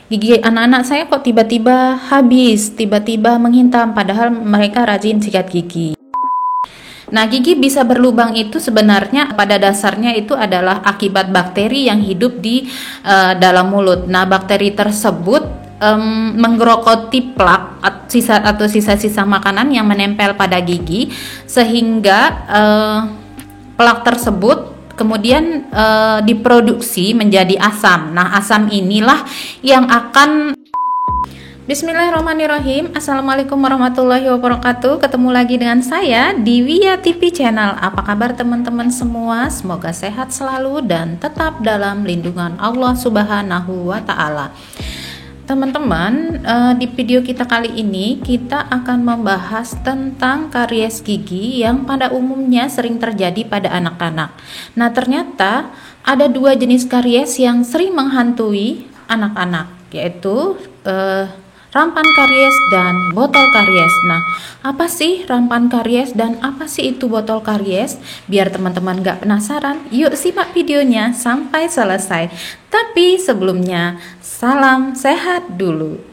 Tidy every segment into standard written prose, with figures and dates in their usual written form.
gigi anak-anak saya kok tiba-tiba habis, tiba-tiba menghintam, padahal mereka rajin sikat gigi. Nah, gigi bisa berlubang itu sebenarnya pada dasarnya itu adalah akibat bakteri yang hidup di dalam mulut. Nah, bakteri tersebut menggerogoti plak atau sisa-sisa makanan yang menempel pada gigi, sehingga plak tersebut kemudian diproduksi menjadi asam. Nah, asam inilah yang akan Bismillahirrahmanirrahim. Assalamualaikum warahmatullahi wabarakatuh. Ketemu lagi dengan saya di Via TV Channel. Apa kabar teman-teman semua? Semoga sehat selalu dan tetap dalam lindungan Allah Subhanahu wa Ta'ala. Teman-teman, di video kita kali ini kita akan membahas tentang karies gigi yang pada umumnya sering terjadi pada anak-anak. Nah, ternyata ada dua jenis karies yang sering menghantui anak-anak, yaitu rampan karies dan botol karies. Nah, apa sih rampan karies dan apa sih itu botol karies? Biar teman-teman gak penasaran, yuk simak videonya sampai selesai. Tapi sebelumnya, salam sehat dulu.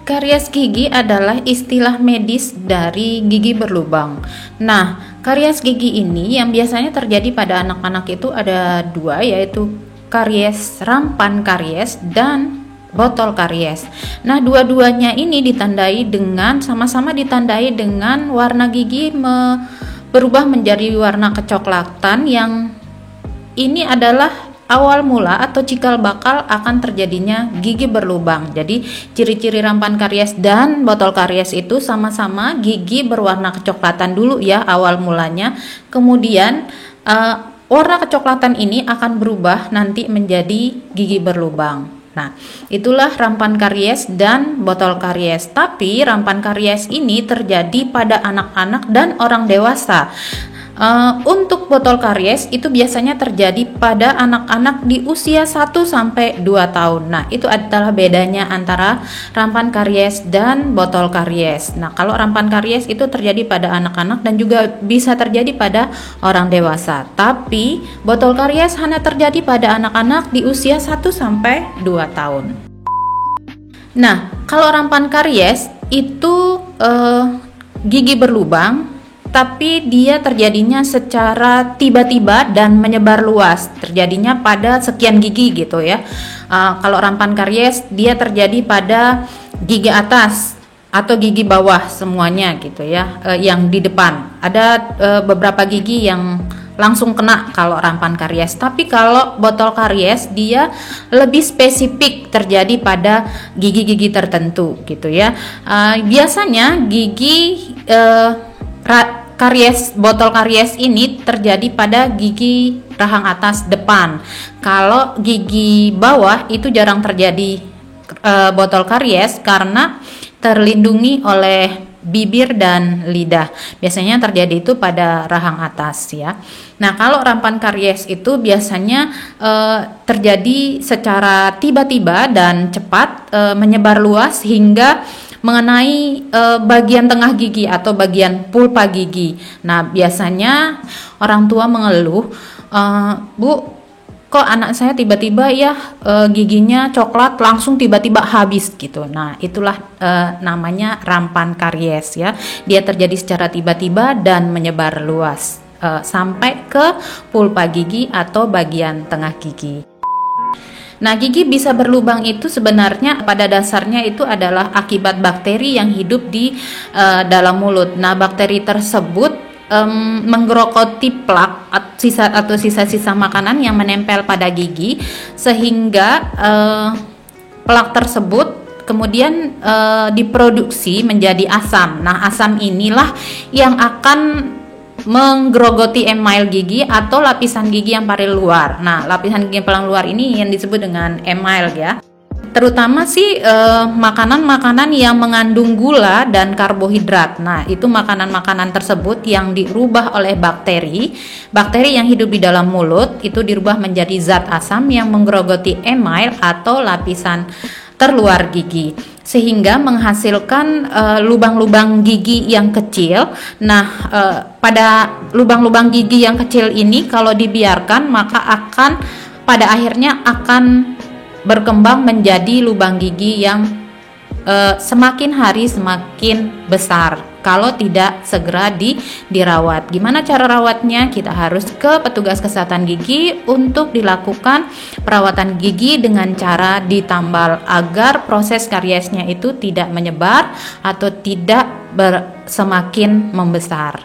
Karies gigi adalah istilah medis dari gigi berlubang. Nah, karies gigi ini yang biasanya terjadi pada anak-anak itu ada dua, yaitu karies rampan karies dan botol karies. Nah, dua-duanya ini sama-sama ditandai dengan warna gigi berubah menjadi warna kecoklatan, yang ini adalah awal mula atau cikal bakal akan terjadinya gigi berlubang. Jadi ciri-ciri rampan karies dan botol karies itu sama-sama gigi berwarna kecoklatan dulu ya awal mulanya. Kemudian warna kecoklatan ini akan berubah nanti menjadi gigi berlubang. Nah, itulah rampan karies dan botol karies. Tapi rampan karies ini terjadi pada anak-anak dan orang dewasa. Untuk botol karies itu biasanya terjadi pada anak-anak di usia 1-2 tahun. Nah, itu adalah bedanya antara rampan karies dan botol karies. Nah, kalau rampan karies itu terjadi pada anak-anak dan juga bisa terjadi pada orang dewasa. Tapi botol karies hanya terjadi pada anak-anak di usia 1-2 tahun. Nah, kalau rampan karies itu gigi berlubang, tapi dia terjadinya secara tiba-tiba dan menyebar luas, terjadinya pada sekian gigi gitu ya. Kalau rampan karies dia terjadi pada gigi atas atau gigi bawah semuanya gitu ya, yang di depan. Ada beberapa gigi yang langsung kena kalau rampan karies. Tapi kalau botol karies dia lebih spesifik terjadi pada gigi-gigi tertentu gitu ya. Biasanya gigi botol karies ini terjadi pada gigi rahang atas depan. Kalau gigi bawah itu jarang terjadi botol karies karena terlindungi oleh bibir dan lidah. Biasanya terjadi itu pada rahang atas ya. Nah, kalau rampan karies itu biasanya terjadi secara tiba-tiba dan cepat, menyebar luas hingga mengenai bagian tengah gigi atau bagian pulpa gigi. Nah, biasanya orang tua mengeluh, Bu, kok anak saya tiba-tiba ya giginya coklat langsung tiba-tiba habis gitu. Nah, itulah namanya rampan karies ya. Dia terjadi secara tiba-tiba dan menyebar luas sampai ke pulpa gigi atau bagian tengah gigi. Nah, gigi bisa berlubang itu sebenarnya pada dasarnya itu adalah akibat bakteri yang hidup di dalam mulut. Nah, bakteri tersebut menggerogoti plak atau sisa-sisa makanan yang menempel pada gigi, sehingga plak tersebut kemudian diproduksi menjadi asam. Nah, asam inilah yang akan menggerogoti email gigi atau lapisan gigi yang paling luar. Nah, lapisan gigi yang paling luar ini yang disebut dengan email ya. terutama sih makanan-makanan yang mengandung gula dan karbohidrat. Nah, itu makanan-makanan tersebut yang dirubah oleh bakteri yang hidup di dalam mulut, itu dirubah menjadi zat asam yang menggerogoti email atau lapisan terluar gigi, sehingga menghasilkan lubang-lubang gigi yang kecil. Nah, pada lubang-lubang gigi yang kecil ini kalau dibiarkan, maka akan pada akhirnya akan berkembang menjadi lubang gigi yang semakin hari semakin besar kalau tidak segera dirawat. Gimana cara rawatnya? Kita harus ke petugas kesehatan gigi untuk dilakukan perawatan gigi dengan cara ditambal agar proses kariesnya itu tidak menyebar atau tidak semakin membesar.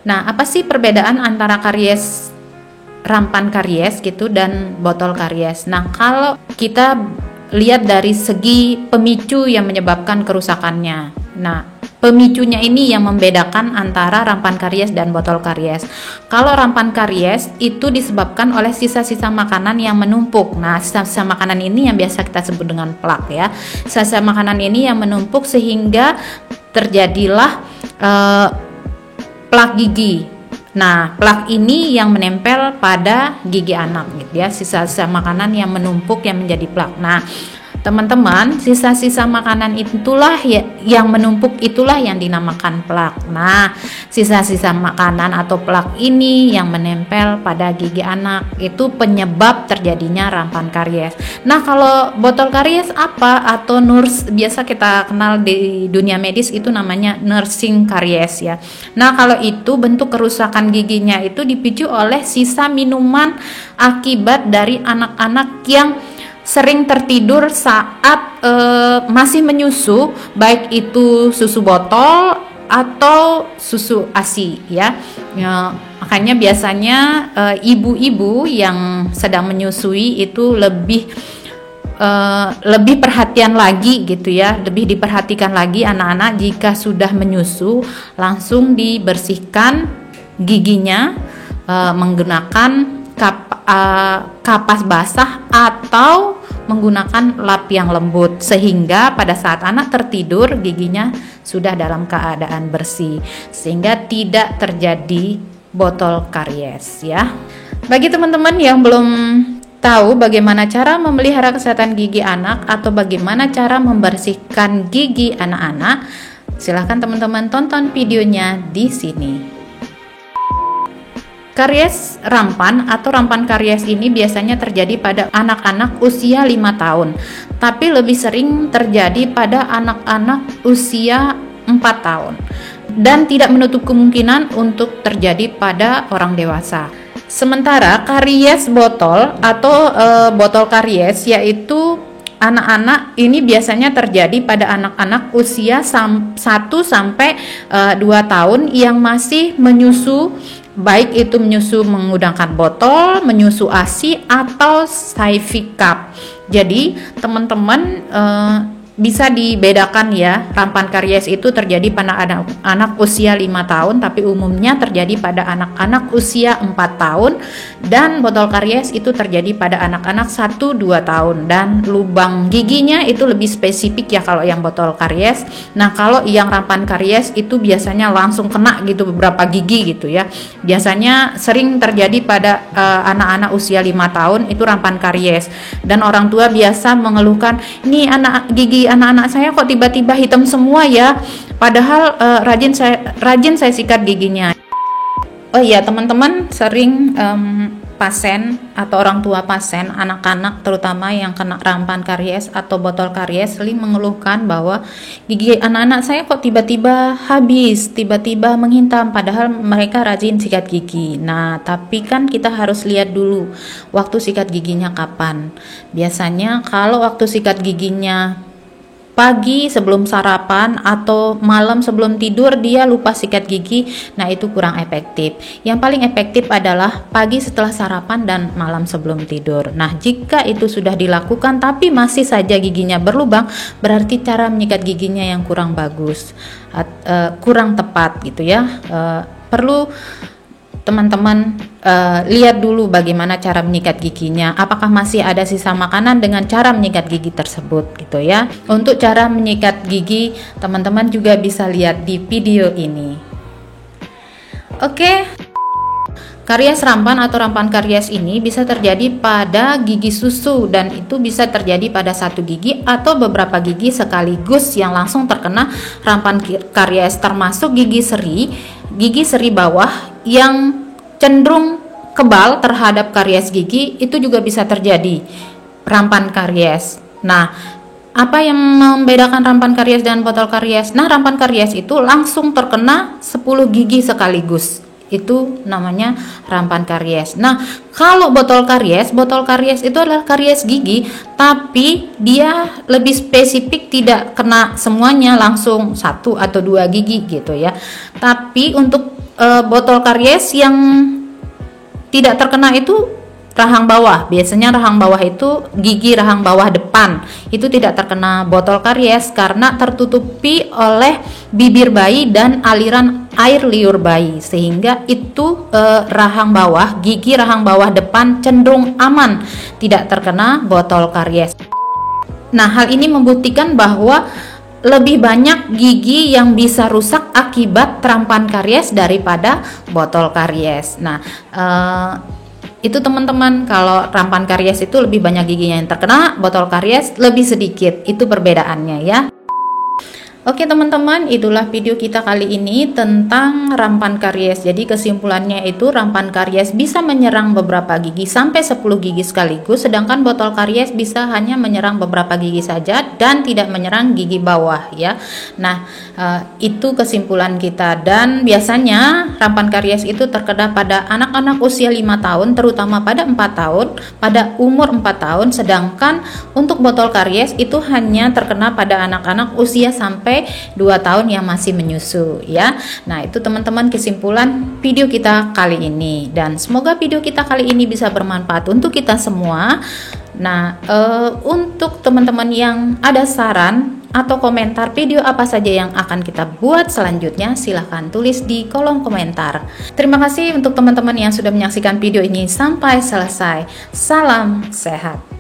Nah, apa sih perbedaan antara karies rampan karies gitu dan botol karies? Nah, kalau kita lihat dari segi pemicu yang menyebabkan kerusakannya. Nah, pemicunya ini yang membedakan antara rampan karies dan botol karies. Kalau rampan karies itu disebabkan oleh sisa-sisa makanan yang menumpuk. Nah, sisa-sisa makanan ini yang biasa kita sebut dengan plak ya. Sisa-sisa makanan ini yang menumpuk sehingga terjadilah plak gigi. Nah, plak ini yang menempel pada gigi anak gitu ya, sisa-sisa makanan yang menumpuk yang menjadi plak. Nah, teman-teman, sisa-sisa makanan itulah yang menumpuk, itulah yang dinamakan plak. Nah, sisa-sisa makanan atau plak ini yang menempel pada gigi anak itu penyebab terjadinya rampan karies. Nah, kalau botol karies apa atau biasa kita kenal di dunia medis itu namanya nursing karies ya. Nah, kalau itu bentuk kerusakan giginya itu dipicu oleh sisa minuman akibat dari anak-anak yang sering tertidur saat masih menyusu, baik itu susu botol atau susu ASI ya. Makanya biasanya ibu-ibu yang sedang menyusui itu lebih perhatian lagi gitu ya, lebih diperhatikan lagi anak-anak jika sudah menyusu langsung dibersihkan giginya menggunakan kapas basah atau menggunakan lap yang lembut, sehingga pada saat anak tertidur giginya sudah dalam keadaan bersih sehingga tidak terjadi botol karies ya. Bagi teman-teman yang belum tahu bagaimana cara memelihara kesehatan gigi anak atau bagaimana cara membersihkan gigi anak-anak, silahkan teman-teman tonton videonya di sini. Karies rampan atau rampan karies ini biasanya terjadi pada anak-anak usia 5 tahun, tapi lebih sering terjadi pada anak-anak usia 4 tahun dan tidak menutup kemungkinan untuk terjadi pada orang dewasa. Sementara karies botol atau botol karies yaitu anak-anak ini biasanya terjadi pada anak-anak usia 1 sampai 2 tahun yang masih menyusu, baik itu menyusu menggunakan botol, menyusu ASI atau IV cup. Jadi teman-teman bisa dibedakan ya, rampan karies itu terjadi pada anak usia 5 tahun tapi umumnya terjadi pada anak-anak usia 4 tahun, dan botol karies itu terjadi pada anak-anak 1-2 tahun, dan lubang giginya itu lebih spesifik ya kalau yang botol karies. Nah, kalau yang rampan karies itu biasanya langsung kena gitu beberapa gigi gitu ya. Biasanya sering terjadi pada anak-anak usia 5 tahun itu rampan karies, dan orang tua biasa mengeluhkan, "Ini gigi anak-anak saya kok tiba-tiba hitam semua ya, padahal rajin saya sikat giginya." Oh iya teman-teman, sering pasien atau orang tua pasien, anak-anak terutama yang kena rampan karies atau botol karies sering mengeluhkan bahwa gigi anak-anak saya kok tiba-tiba habis, tiba-tiba menghintam, padahal mereka rajin sikat gigi. Nah, tapi kan kita harus lihat dulu waktu sikat giginya kapan. Biasanya kalau waktu sikat giginya pagi sebelum sarapan atau malam sebelum tidur dia lupa sikat gigi, nah itu kurang efektif. Yang paling efektif adalah pagi setelah sarapan dan malam sebelum tidur. Nah, jika itu sudah dilakukan tapi masih saja giginya berlubang, berarti cara menyikat giginya yang kurang bagus, kurang tepat gitu ya. Perlu teman-teman lihat dulu bagaimana cara menyikat giginya, apakah masih ada sisa makanan dengan cara menyikat gigi tersebut gitu ya. Untuk cara menyikat gigi teman-teman juga bisa lihat di video ini. Oke. Karies rampan atau rampan karies ini bisa terjadi pada gigi susu dan itu bisa terjadi pada satu gigi atau beberapa gigi sekaligus yang langsung terkena rampan karies, termasuk gigi seri bawah yang cenderung kebal terhadap karies gigi, itu juga bisa terjadi rampan karies. Nah, apa yang membedakan rampan karies dan botol karies? Nah, rampan karies itu langsung terkena 10 gigi sekaligus. Itu namanya rampan karies. Nah, kalau botol karies itu adalah karies gigi, tapi dia lebih spesifik, tidak kena semuanya langsung 1 atau 2 gigi gitu ya. Tapi untuk botol karies yang tidak terkena itu rahang bawah. Biasanya rahang bawah itu gigi rahang bawah depan itu tidak terkena botol karies karena tertutupi oleh bibir bayi dan aliran air liur bayi, sehingga itu gigi rahang bawah depan cenderung aman, tidak terkena botol karies. Nah, hal ini membuktikan bahwa lebih banyak gigi yang bisa rusak akibat rampan karies daripada botol karies. Nah, itu teman-teman, kalau rampan karies itu lebih banyak giginya yang terkena, botol karies lebih sedikit, itu perbedaannya ya. Oke teman-teman, itulah video kita kali ini tentang rampan karies. Jadi kesimpulannya itu rampan karies bisa menyerang beberapa gigi sampai 10 gigi sekaligus, sedangkan botol karies bisa hanya menyerang beberapa gigi saja dan tidak menyerang gigi bawah ya. Nah, itu kesimpulan kita, dan biasanya rampan karies itu terkena pada anak-anak usia 5 tahun, terutama pada 4 tahun, pada umur 4 tahun, sedangkan untuk botol karies itu hanya terkena pada anak-anak usia sampai 2 tahun yang masih menyusu ya. Nah, itu teman-teman kesimpulan video kita kali ini, dan semoga video kita kali ini bisa bermanfaat untuk kita semua. Nah, untuk teman-teman yang ada saran atau komentar video apa saja yang akan kita buat selanjutnya, silahkan tulis di kolom komentar. Terima kasih untuk teman-teman yang sudah menyaksikan video ini sampai selesai. Salam sehat.